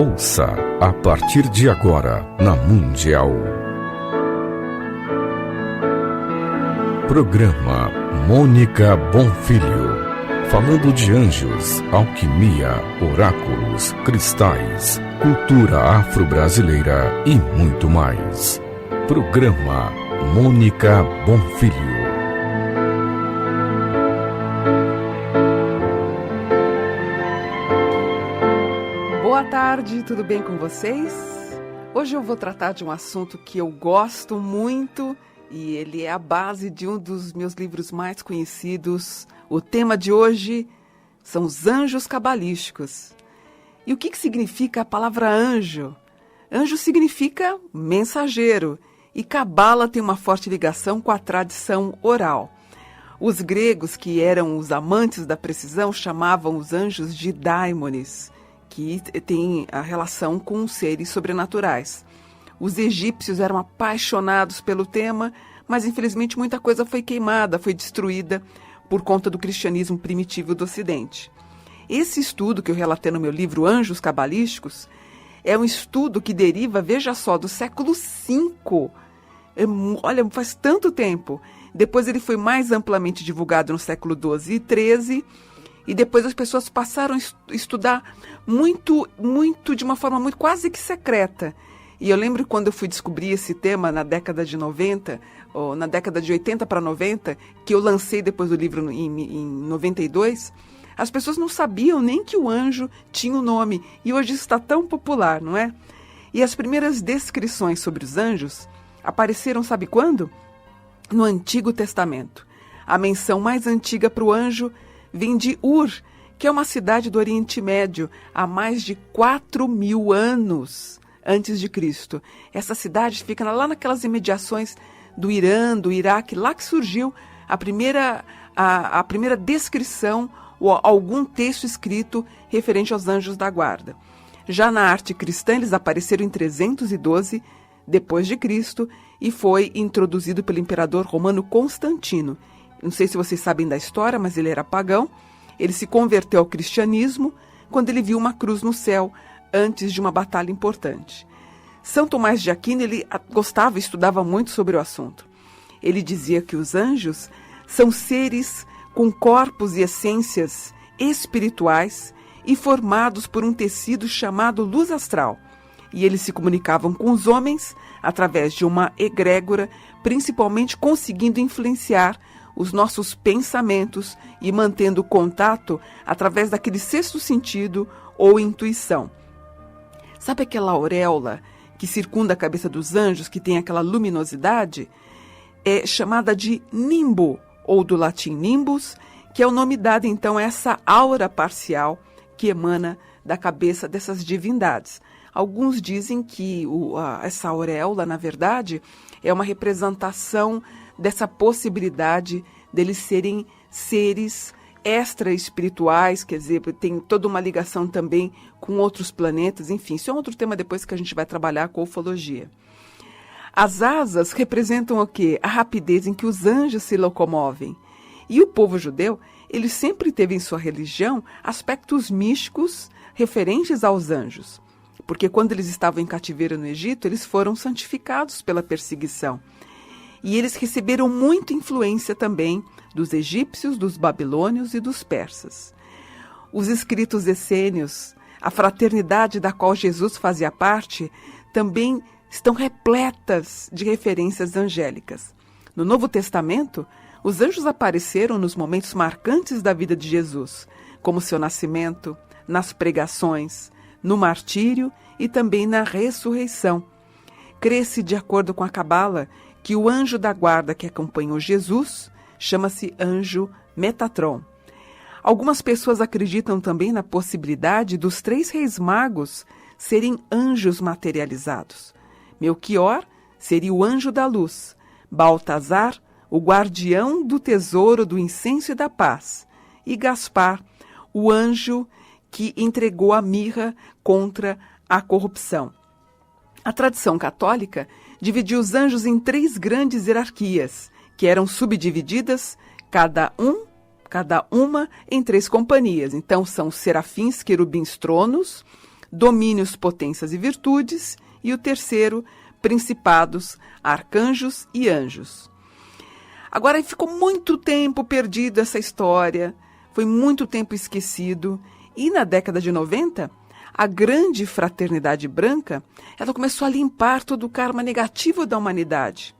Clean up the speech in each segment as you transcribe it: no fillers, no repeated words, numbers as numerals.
Ouça a partir de agora na Mundial. Programa Mônica Bonfilho. Falando de anjos, alquimia, oráculos, cristais, cultura afro-brasileira e muito mais. Programa Mônica Bonfilho. Boa tarde, tudo bem com vocês? Hoje eu vou tratar de um assunto que eu gosto muito e ele é a base de um dos meus livros mais conhecidos. O tema de hoje são os anjos cabalísticos. E o que significa a palavra anjo? Anjo significa mensageiro e cabala tem uma forte ligação com a tradição oral. Os gregos, que eram os amantes da precisão, chamavam os anjos de daimones, que tem a relação com seres sobrenaturais. Os egípcios eram apaixonados pelo tema, mas infelizmente muita coisa foi queimada, foi destruída por conta do cristianismo primitivo do Ocidente. Esse estudo que eu relatei no meu livro Anjos Cabalísticos é um estudo que deriva, veja só, do século V. Olha, faz tanto tempo. Depois ele foi mais amplamente divulgado no século XII e XIII, e depois as pessoas passaram a estudar muito, de uma forma muito quase que secreta. E eu lembro quando eu fui descobrir esse tema na década de 90, ou na década de 80 para 90, que eu lancei depois do livro em 92, as pessoas não sabiam nem que o anjo tinha um nome. E hoje isso está tão popular, não é? E as primeiras descrições sobre os anjos apareceram, sabe quando? No Antigo Testamento. A menção mais antiga para o anjo vem de Ur, que é uma cidade do Oriente Médio, há mais de 4.000 anos antes de Cristo. Essa cidade fica lá naquelas imediações do Irã, do Iraque, lá que surgiu a primeira descrição ou algum texto escrito referente aos anjos da guarda. Já na arte cristã, eles apareceram em 312 depois de Cristo e foi introduzido pelo imperador romano Constantino. Não sei se vocês sabem da história, mas ele era pagão. Ele se converteu ao cristianismo quando ele viu uma cruz no céu antes de uma batalha importante. São Tomás de Aquino, ele gostava e estudava muito sobre o assunto. Ele dizia que os anjos são seres com corpos e essências espirituais e formados por um tecido chamado luz astral. E eles se comunicavam com os homens através de uma egrégora, principalmente conseguindo influenciar os nossos pensamentos e mantendo contato através daquele sexto sentido ou intuição. Sabe aquela auréola que circunda a cabeça dos anjos, que tem aquela luminosidade? É chamada de nimbo, ou do latim nimbus, que é o nome dado então a essa aura parcial que emana da cabeça dessas divindades. Alguns dizem que essa auréola, na verdade, é uma representação dessa possibilidade deles serem seres extra-espirituais, quer dizer, tem toda uma ligação também com outros planetas, enfim, isso é um outro tema depois que a gente vai trabalhar com ufologia. As asas representam o quê? A rapidez em que os anjos se locomovem. E o povo judeu, ele sempre teve em sua religião aspectos místicos referentes aos anjos, porque quando eles estavam em cativeiro no Egito, eles foram santificados pela perseguição. E eles receberam muita influência também dos egípcios, dos babilônios e dos persas. Os escritos essênios, a fraternidade da qual Jesus fazia parte, também estão repletas de referências angélicas. No Novo Testamento, os anjos apareceram nos momentos marcantes da vida de Jesus, como seu nascimento, nas pregações, no martírio e também na ressurreição. Crê-se, de acordo com a Cabala, que o anjo da guarda que acompanhou Jesus chama-se anjo Metatron. Algumas pessoas acreditam também na possibilidade dos 3 reis magos serem anjos materializados. Melquior seria o anjo da luz, Baltazar, o guardião do tesouro do incenso e da paz, e Gaspar, o anjo que entregou a mirra contra a corrupção. A tradição católica dividiu os anjos em 3 grandes hierarquias, que eram subdivididas, cada uma em 3 companhias. Então são os serafins, querubins, tronos, domínios, potências e virtudes, e o terceiro, principados, arcanjos e anjos. Agora, ficou muito tempo perdido essa história, foi muito tempo esquecido, e na década de 90, a grande fraternidade branca, ela começou a limpar todo o karma negativo da humanidade.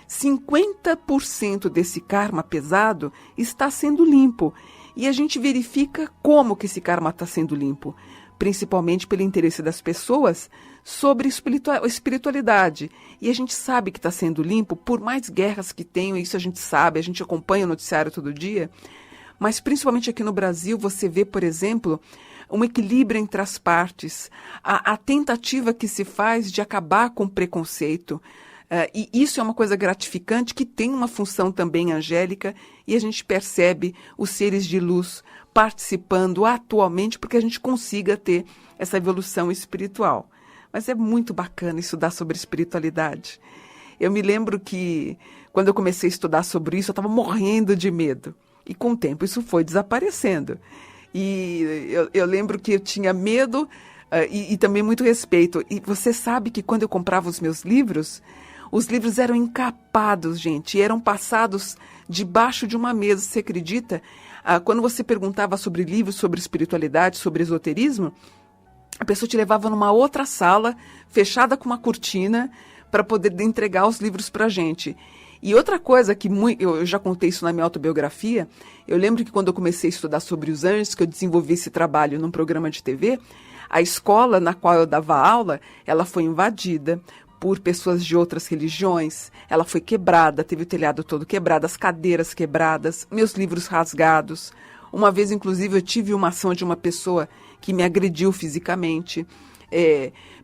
50% desse karma pesado está sendo limpo, e a gente verifica como que esse karma está sendo limpo, principalmente pelo interesse das pessoas sobre espiritualidade. E a gente sabe que está sendo limpo, por mais guerras que tenham, isso a gente sabe, a gente acompanha o noticiário todo dia, mas principalmente aqui no Brasil você vê, por exemplo, um equilíbrio entre as partes, a tentativa que se faz de acabar com o preconceito. E isso é uma coisa gratificante que tem uma função também angélica, e a gente percebe os seres de luz participando atualmente porque a gente consiga ter essa evolução espiritual. Mas é muito bacana estudar sobre espiritualidade. Eu me lembro que quando eu comecei a estudar sobre isso, eu estava morrendo de medo. E com o tempo isso foi desaparecendo. E eu lembro que eu tinha medo e também muito respeito. E você sabe que quando eu comprava os meus livros, os livros eram encapados, gente, e eram passados debaixo de uma mesa, você acredita? Quando você perguntava sobre livros, sobre espiritualidade, sobre esoterismo, a pessoa te levava numa outra sala, fechada com uma cortina, para poder entregar os livros para a gente. E outra coisa que eu já contei isso na minha autobiografia, eu lembro que quando eu comecei a estudar sobre os anjos, que eu desenvolvi esse trabalho num programa de TV, a escola na qual eu dava aula, ela foi invadida por pessoas de outras religiões, ela foi quebrada, teve o telhado todo quebrado, as cadeiras quebradas, meus livros rasgados. Uma vez, inclusive, eu tive uma ação de uma pessoa que me agrediu fisicamente,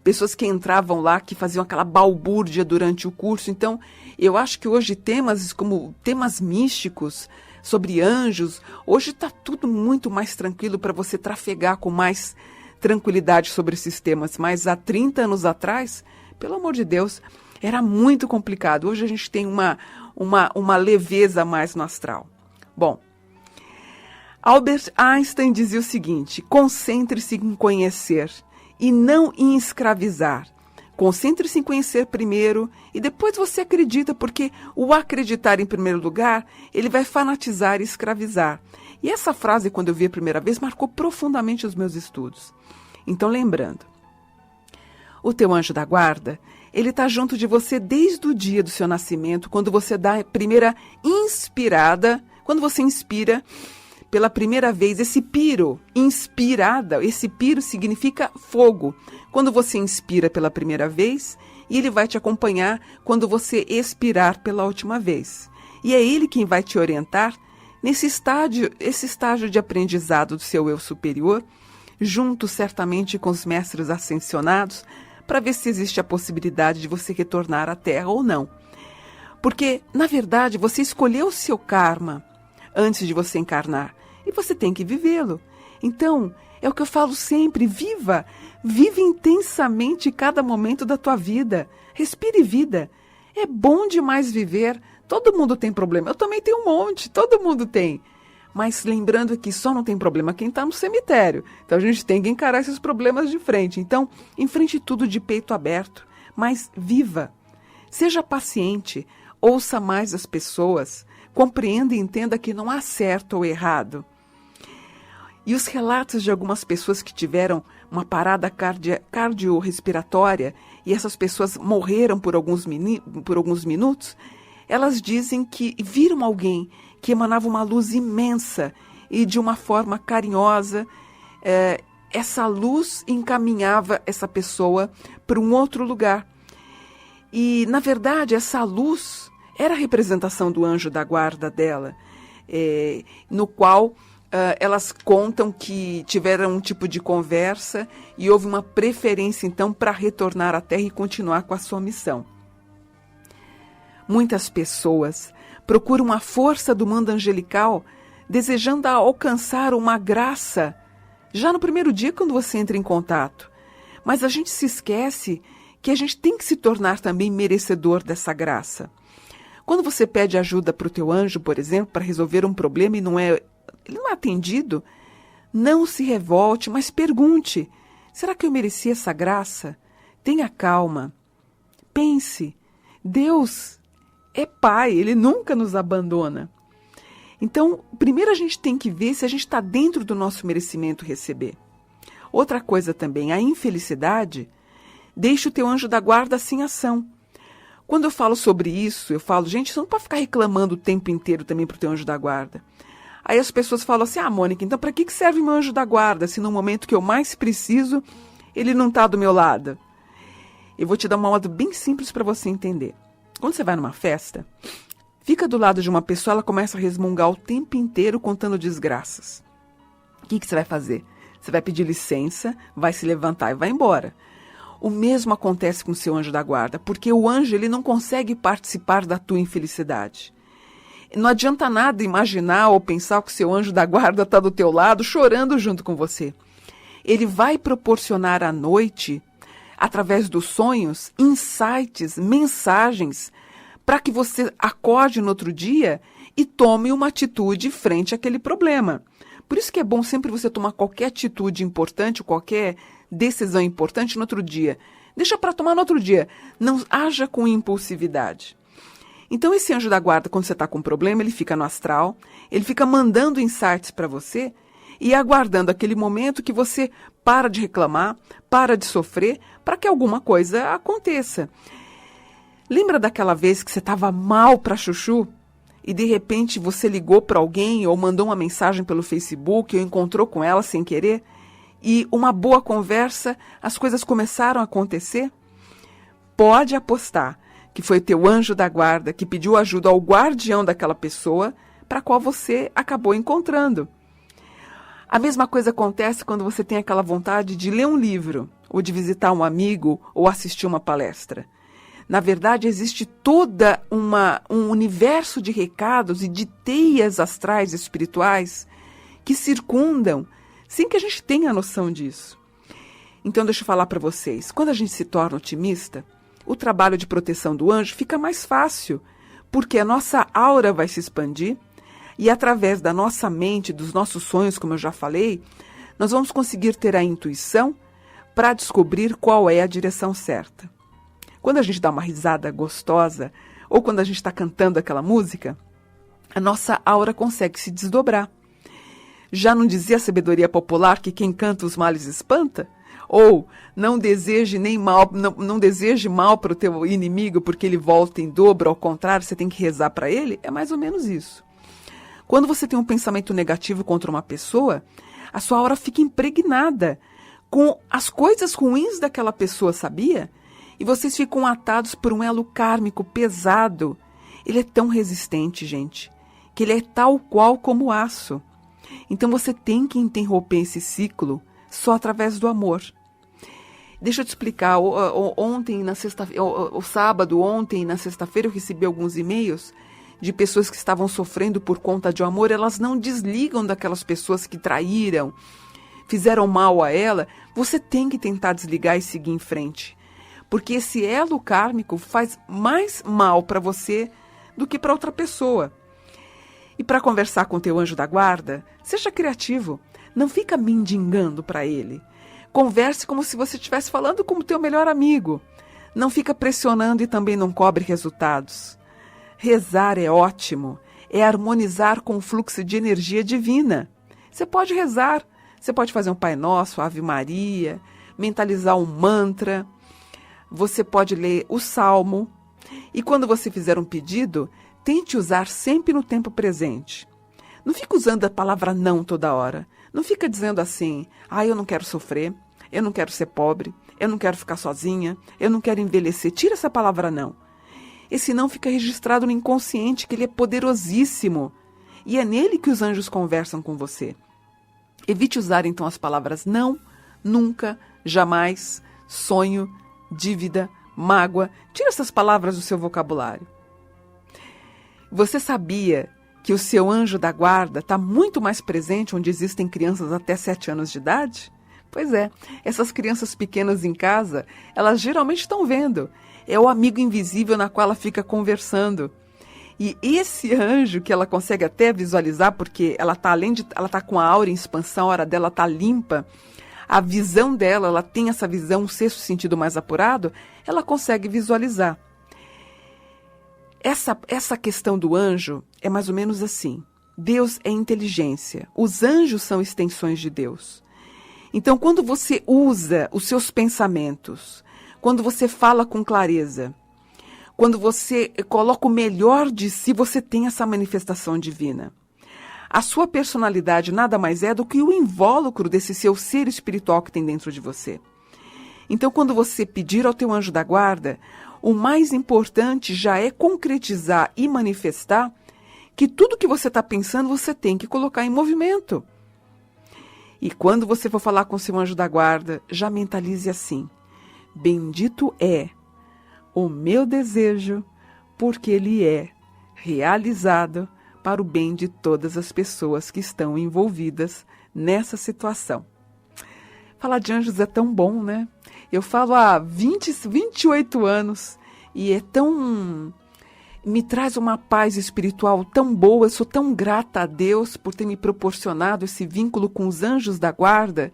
pessoas que entravam lá, que faziam aquela balbúrdia durante o curso. Então, eu acho que hoje temas como temas místicos, sobre anjos, hoje está tudo muito mais tranquilo para você trafegar com mais tranquilidade sobre esses temas. Mas há 30 anos atrás, pelo amor de Deus, era muito complicado. Hoje a gente tem uma leveza a mais no astral. Bom, Albert Einstein dizia o seguinte: concentre-se em conhecer e não em escravizar. Concentre-se em conhecer primeiro e depois você acredita, porque o acreditar em primeiro lugar, ele vai fanatizar e escravizar. E essa frase, quando eu vi a primeira vez, marcou profundamente os meus estudos. Então, lembrando, o teu anjo da guarda, ele está junto de você desde o dia do seu nascimento, quando você dá a primeira inspirada, quando você inspira pela primeira vez, esse piro, inspirada, esse piro significa fogo. Quando você inspira pela primeira vez, e ele vai te acompanhar quando você expirar pela última vez. E é ele quem vai te orientar esse estágio de aprendizado do seu eu superior, junto certamente com os mestres ascensionados, para ver se existe a possibilidade de você retornar à Terra ou não. Porque, na verdade, você escolheu o seu karma antes de você encarnar, e você tem que vivê-lo. Então, é o que eu falo sempre, viva intensamente cada momento da tua vida, respire vida. É bom demais viver, todo mundo tem problema, eu também tenho um monte, todo mundo tem. Mas lembrando que só não tem problema quem está no cemitério. Então a gente tem que encarar esses problemas de frente. Então, enfrente tudo de peito aberto, mas viva. Seja paciente, ouça mais as pessoas, compreenda e entenda que não há certo ou errado. E os relatos de algumas pessoas que tiveram uma parada cardiorrespiratória e essas pessoas morreram por alguns minutos, elas dizem que viram alguém que emanava uma luz imensa e de uma forma carinhosa, essa luz encaminhava essa pessoa para um outro lugar. E, na verdade, essa luz era a representação do anjo da guarda dela, no qual elas contam que tiveram um tipo de conversa e houve uma preferência, então, para retornar à Terra e continuar com a sua missão. Muitas pessoas procuram a força do mundo angelical, desejando alcançar uma graça já no primeiro dia quando você entra em contato. Mas a gente se esquece que a gente tem que se tornar também merecedor dessa graça. Quando você pede ajuda para o teu anjo, por exemplo, para resolver um problema e ele não é atendido, não se revolte, mas pergunte: Será que eu mereci essa graça? Tenha calma. Pense. Deus é Pai, Ele nunca nos abandona. Então, primeiro a gente tem que ver se a gente está dentro do nosso merecimento receber. Outra coisa também, a infelicidade, deixa o teu anjo da guarda sem ação. Quando eu falo sobre isso, eu falo, gente, você não pode ficar reclamando o tempo inteiro também para o teu anjo da guarda. Aí as pessoas falam assim, Mônica, então para que serve meu anjo da guarda se no momento que eu mais preciso, ele não está do meu lado? Eu vou te dar uma modo bem simples para você entender. Quando você vai numa festa, fica do lado de uma pessoa, ela começa a resmungar o tempo inteiro contando desgraças. O que você vai fazer? Você vai pedir licença, vai se levantar e vai embora. O mesmo acontece com o seu anjo da guarda, porque o anjo ele não consegue participar da tua infelicidade. Não adianta nada imaginar ou pensar que o seu anjo da guarda está do teu lado, chorando junto com você. Ele vai proporcionar à noite, através dos sonhos, insights, mensagens, para que você acorde no outro dia e tome uma atitude frente àquele problema. Por isso que é bom sempre você tomar qualquer atitude importante, qualquer decisão importante no outro dia. Deixa para tomar no outro dia. Não haja com impulsividade. Então esse anjo da guarda, quando você está com um problema, ele fica no astral, ele fica mandando insights para você e aguardando aquele momento que você para de reclamar, para de sofrer, para que alguma coisa aconteça. Lembra daquela vez que você estava mal para chuchu e de repente você ligou para alguém ou mandou uma mensagem pelo Facebook ou encontrou com ela sem querer e uma boa conversa, as coisas começaram a acontecer? Pode apostar que foi teu anjo da guarda que pediu ajuda ao guardião daquela pessoa para a qual você acabou encontrando. A mesma coisa acontece quando você tem aquela vontade de ler um livro, ou de visitar um amigo, ou assistir uma palestra. Na verdade, existe toda um universo de recados e de teias astrais espirituais que circundam, sem que a gente tenha noção disso. Então, deixa eu falar para vocês, quando a gente se torna otimista, o trabalho de proteção do anjo fica mais fácil, porque a nossa aura vai se expandir e através da nossa mente, dos nossos sonhos, como eu já falei, nós vamos conseguir ter a intuição para descobrir qual é a direção certa. Quando a gente dá uma risada gostosa ou quando a gente está cantando aquela música, a nossa aura consegue se desdobrar. Já não dizia a sabedoria popular que quem canta os males espanta? Ou não deseje não deseje mal para o teu inimigo porque ele volta em dobro, ao contrário, você tem que rezar para ele? É mais ou menos isso. Quando você tem um pensamento negativo contra uma pessoa, a sua aura fica impregnada com as coisas ruins daquela pessoa, sabia? E vocês ficam atados por um elo kármico pesado. Ele é tão resistente, gente, que ele é tal qual como aço. Então você tem que interromper esse ciclo só através do amor. Deixa eu te explicar, ontem na sexta-feira eu recebi alguns e-mails de pessoas que estavam sofrendo por conta de amor. Elas não desligam daquelas pessoas que traíram, fizeram mal a ela. Você tem que tentar desligar e seguir em frente. Porque esse elo kármico faz mais mal para você do que para outra pessoa. E para conversar com o teu anjo da guarda, seja criativo. Não fica mendigando para ele. Converse como se você estivesse falando com o teu melhor amigo. Não fica pressionando e também não cobre resultados. Rezar é ótimo. É harmonizar com o fluxo de energia divina. Você pode rezar. Você pode fazer um Pai Nosso, Ave Maria, mentalizar um mantra. Você pode ler o Salmo. E quando você fizer um pedido, tente usar sempre no tempo presente. Não fica usando a palavra não toda hora. Não fica dizendo assim, eu não quero sofrer, eu não quero ser pobre, eu não quero ficar sozinha, eu não quero envelhecer. Tira essa palavra não. Esse não fica registrado no inconsciente, que ele é poderosíssimo. E é nele que os anjos conversam com você. Evite usar então as palavras não, nunca, jamais, sonho, dívida, mágoa. Tira essas palavras do seu vocabulário. Você sabia que o seu anjo da guarda está muito mais presente onde existem crianças até 7 anos de idade? Pois é, essas crianças pequenas em casa, elas geralmente estão vendo. É o amigo invisível na qual ela fica conversando. E esse anjo que ela consegue até visualizar, porque ela está com a aura em expansão, a aura dela está limpa, a visão dela, ela tem essa visão, um sexto sentido mais apurado, ela consegue visualizar. Essa questão do anjo é mais ou menos assim. Deus é inteligência. Os anjos são extensões de Deus. Então, quando você usa os seus pensamentos, quando você fala com clareza, quando você coloca o melhor de si, você tem essa manifestação divina. A sua personalidade nada mais é do que o invólucro desse seu ser espiritual que tem dentro de você. Então, quando você pedir ao teu anjo da guarda, o mais importante já é concretizar e manifestar que tudo que você está pensando, você tem que colocar em movimento. E quando você for falar com seu anjo da guarda, já mentalize assim: bendito é o meu desejo, porque ele é realizado para o bem de todas as pessoas que estão envolvidas nessa situação. Falar de anjos é tão bom, né? Eu falo há 28 anos e me traz uma paz espiritual tão boa. Eu sou tão grata a Deus por ter me proporcionado esse vínculo com os anjos da guarda.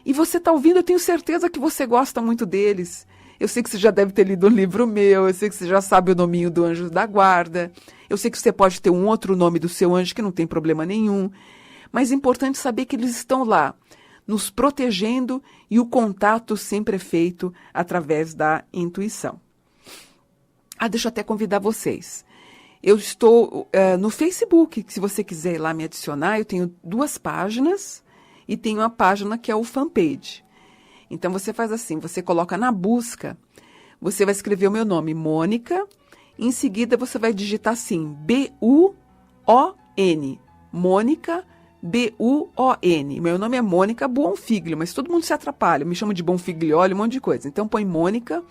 E você está ouvindo, eu tenho certeza que você gosta muito deles. Eu sei que você já deve ter lido um livro meu, eu sei que você já sabe o nominho do anjo da guarda, eu sei que você pode ter um outro nome do seu anjo que não tem problema nenhum. Mas é importante saber que eles estão lá, nos protegendo, e o contato sempre é feito através da intuição. Deixa eu até convidar vocês. Eu estou no Facebook, se você quiser ir lá me adicionar, eu tenho 2 páginas e tenho uma página que é o fanpage. Então você faz assim, você coloca na busca, você vai escrever o meu nome, Mônica, em seguida você vai digitar assim, B-U-O-N, Mônica, B-U-O-N. Meu nome é Mônica Buonfiglio, mas todo mundo se atrapalha, me chama de Bonfiglioli, um monte de coisa. Então põe Mônica,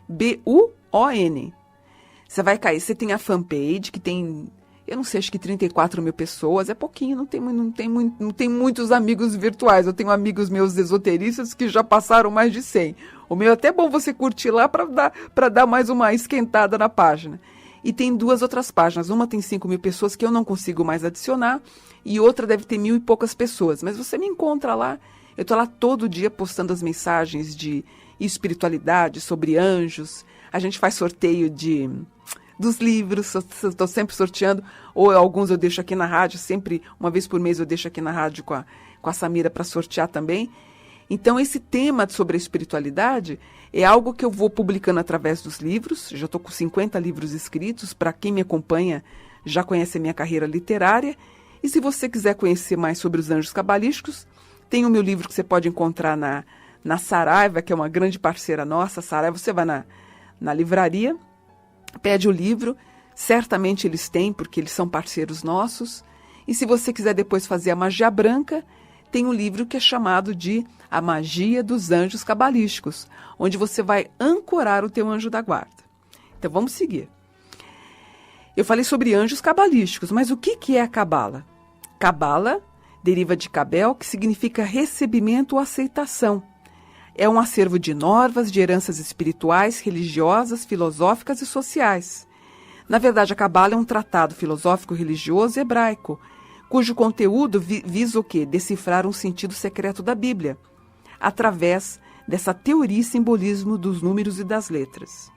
B-U-O-N. Você vai cair, você tem a fanpage, que tem, eu não sei, acho que 34 mil pessoas, é pouquinho, não tem muitos amigos virtuais. Eu tenho amigos meus esoteristas que já passaram mais de 100. O meu é até bom você curtir lá para dar mais uma esquentada na página. E tem 2 outras páginas, uma tem 5 mil pessoas que eu não consigo mais adicionar, e outra deve ter 1.000 e poucas pessoas. Mas você me encontra lá, eu estou lá todo dia postando as mensagens de espiritualidade, sobre anjos. A gente faz sorteio dos livros, estou sempre sorteando, ou alguns eu deixo aqui na rádio, sempre, uma vez por mês eu deixo aqui na rádio com a Samira para sortear também. Então esse tema sobre a espiritualidade é algo que eu vou publicando através dos livros, já estou com 50 livros escritos, para quem me acompanha já conhece a minha carreira literária, e se você quiser conhecer mais sobre os anjos cabalísticos, tem o meu livro que você pode encontrar na Saraiva, que é uma grande parceira nossa. Saraiva, você vai na livraria, pede o livro, certamente eles têm, porque eles são parceiros nossos. E se você quiser depois fazer a magia branca, tem um livro que é chamado de A Magia dos Anjos Cabalísticos, onde você vai ancorar o teu anjo da guarda. Então vamos seguir. Eu falei sobre anjos cabalísticos, mas o que é a cabala? Cabala deriva de cabel, que significa recebimento ou aceitação. É um acervo de normas, de heranças espirituais, religiosas, filosóficas e sociais. Na verdade, a Cabala é um tratado filosófico religioso hebraico, cujo conteúdo visa o quê? Decifrar um sentido secreto da Bíblia, através dessa teoria e simbolismo dos números e das letras.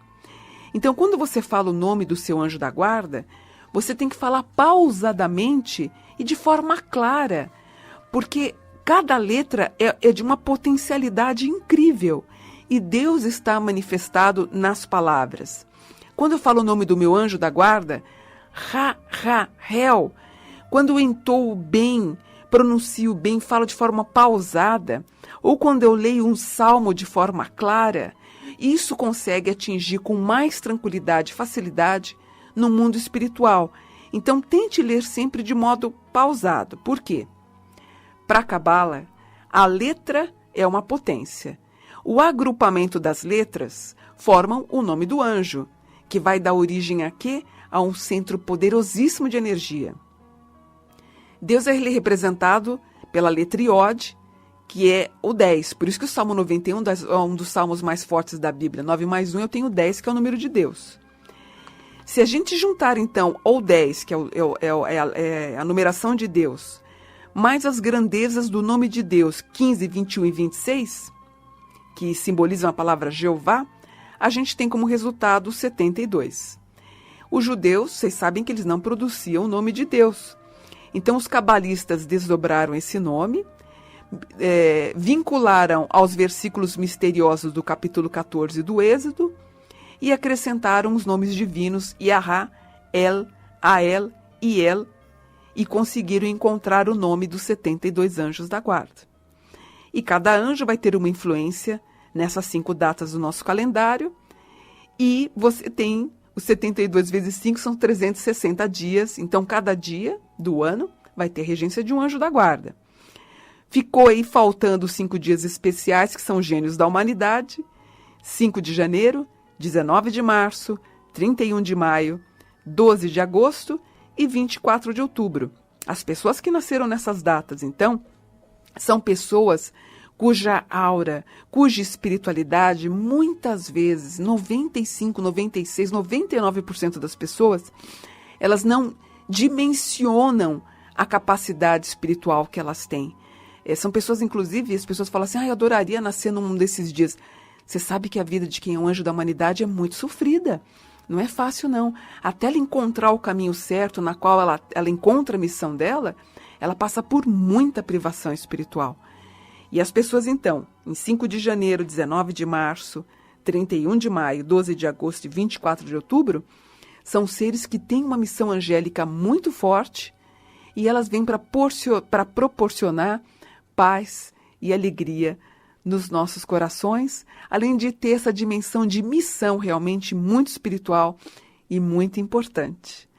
Então, quando você fala o nome do seu anjo da guarda, você tem que falar pausadamente e de forma clara, porque cada letra é de uma potencialidade incrível e Deus está manifestado nas palavras. Quando eu falo o nome do meu anjo da guarda, Hel, quando eu entoo bem, pronuncio bem, falo de forma pausada, ou quando eu leio um salmo de forma clara, isso consegue atingir com mais tranquilidade e facilidade no mundo espiritual. Então tente ler sempre de modo pausado. Por quê? Para a Cabala, a letra é uma potência. O agrupamento das letras formam o nome do anjo, que vai dar origem a quê? A um centro poderosíssimo de energia. Deus é representado pela letra Iod, que é o 10. Por isso que o Salmo 91 é um dos salmos mais fortes da Bíblia. 9 mais 1 eu tenho 10, que é o número de Deus. Se a gente juntar, então, o 10, que é a numeração de Deus, mais as grandezas do nome de Deus, 15, 21 e 26, que simbolizam a palavra Jeová, a gente tem como resultado 72. Os judeus, vocês sabem que eles não produziam o nome de Deus. Então os cabalistas desdobraram esse nome, vincularam aos versículos misteriosos do capítulo 14 do Êxodo e acrescentaram os nomes divinos Yahá, El, Ael e El, e conseguiram encontrar o nome dos 72 anjos da guarda. E cada anjo vai ter uma influência nessas 5 datas do nosso calendário, e você tem os 72 vezes 5 são 360 dias, então cada dia do ano vai ter regência de um anjo da guarda. Ficou aí faltando 5 dias especiais, que são gênios da humanidade, 5 de janeiro, 19 de março, 31 de maio, 12 de agosto e 24 de outubro. As pessoas que nasceram nessas datas, então, são pessoas cuja aura, cuja espiritualidade, muitas vezes, 95, 96, 99% das pessoas, elas não dimensionam a capacidade espiritual que elas têm. São pessoas, inclusive, as pessoas falam assim, eu adoraria nascer num desses dias. Você sabe que a vida de quem é um anjo da humanidade é muito sofrida. Não é fácil, não. Até ela encontrar o caminho certo, na qual ela encontra a missão dela, ela passa por muita privação espiritual. E as pessoas, então, em 5 de janeiro, 19 de março, 31 de maio, 12 de agosto e 24 de outubro, são seres que têm uma missão angélica muito forte e elas vêm para proporcionar paz e alegria nos nossos corações, além de ter essa dimensão de missão realmente muito espiritual e muito importante.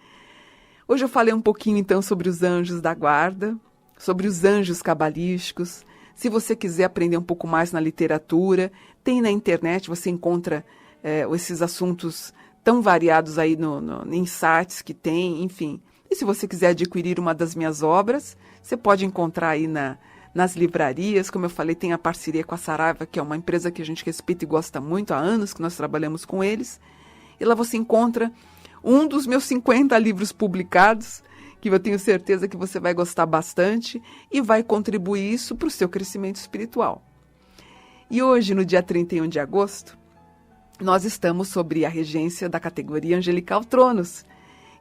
Hoje eu falei um pouquinho, então, sobre os anjos da guarda, sobre os anjos cabalísticos. Se você quiser aprender um pouco mais na literatura, tem na internet, você encontra esses assuntos tão variados aí em sites que tem, enfim. E se você quiser adquirir uma das minhas obras, você pode encontrar aí nas livrarias. Como eu falei, tem a parceria com a Saraiva, que é uma empresa que a gente respeita e gosta muito, há anos que nós trabalhamos com eles. E lá você encontra um dos meus 50 livros publicados, que eu tenho certeza que você vai gostar bastante e vai contribuir isso para o seu crescimento espiritual. E hoje, no dia 31 de agosto, nós estamos sobre a regência da categoria Angelical Tronos,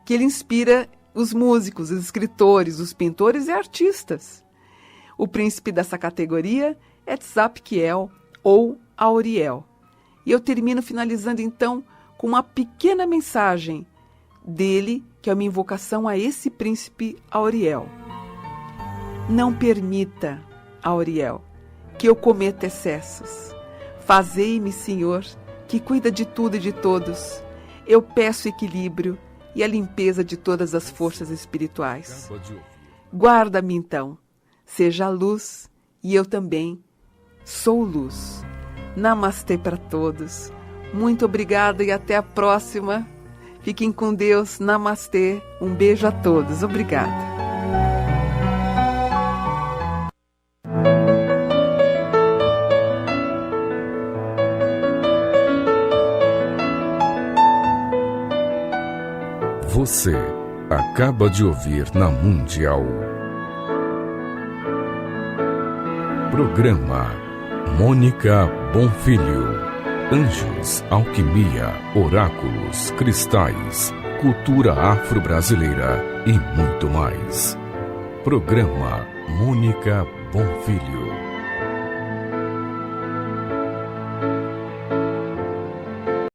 que ele inspira os músicos, os escritores, os pintores e artistas. O príncipe dessa categoria é Tzapkiel ou Auriel. E eu termino finalizando então com uma pequena mensagem dele, que é uma invocação a esse príncipe Auriel. Não permita, Auriel, que eu cometa excessos. Fazei-me, Senhor, que cuida de tudo e de todos. Eu peço equilíbrio e a limpeza de todas as forças espirituais. Guarda-me, então. Seja a luz e eu também sou luz. Namastê para todos. Muito obrigada e até a próxima. Fiquem com Deus. Namastê. Um beijo a todos. Obrigada. Você acaba de ouvir na Mundial. Programa Mônica Bonfilho. Anjos, alquimia, oráculos, cristais, cultura afro-brasileira e muito mais. Programa Mônica Bonfilho.